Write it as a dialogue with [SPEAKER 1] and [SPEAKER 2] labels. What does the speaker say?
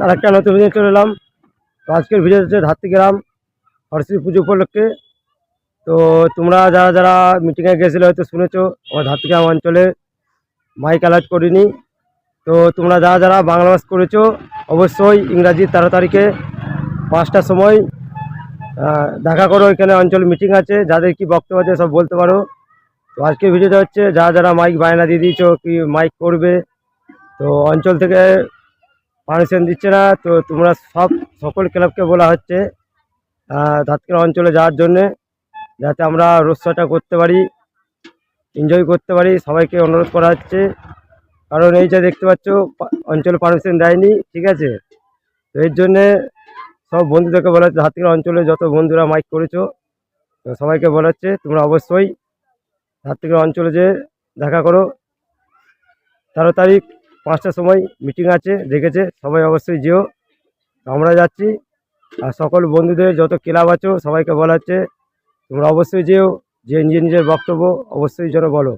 [SPEAKER 1] আর একটা নতুন ভিডিও চলে এলাম। তো আজকের ভিডিও হচ্ছে ধাত্রীগ্রাম সরস্বতী পুজো উপলক্ষে। তো তোমরা যারা যারা মিটিংয়ে গেছিলে হয়তো শুনেছো আমার ধাত্রীগ্রাম অঞ্চলে মাইক অ্যালার্ট করিনি। তো তোমরা যারা যারা বাংলা মাস করেছো অবশ্যই ইংরাজি 13 তারিখে 5টার সময় দেখা করো। এখানে অঞ্চল মিটিং আছে, যাদের কি বক্তব্য আছে সব বলতে পারো। তো আজকের ভিডিওটা হচ্ছে যারা যারা মাইক বায়না দিয়ে দিয়েছো কি মাইক করবে, তো অঞ্চল থেকে পারমিশন দিচ্ছে না, তো তোমরা সকল ক্লাবকে বলা হচ্ছে ধাত্রীগ্রাম অঞ্চলে যাওয়ার জন্যে, যাতে আমরা রোৎসবটা করতে পারি, এনজয় করতে পারি। সবাইকে অনুরোধ করা হচ্ছে, কারণ এই যে দেখতে পাচ্ছ অঞ্চলে পারমিশন দেয়নি, ঠিক আছে। তো এর জন্যে সব বন্ধুদেরকে বলা হচ্ছে, ধাত্রীগ্রাম অঞ্চলে যত বন্ধুরা মাইক করেছো তো সবাইকে বলা হচ্ছে তোমরা অবশ্যই ধাত্রীগ্রাম অঞ্চলে যে দেখা করো। 13 তারিখ 5টার সময় মিটিং আছে, দেখেছে সবাই অবশ্যই যেও। আমরা যাচ্ছি, আর সকল বন্ধুদের যত ক্লাব আছো সবাইকে বলা হচ্ছে তোমরা অবশ্যই যেও, যে নিজের নিজের বক্তব্য অবশ্যই যেন বলো।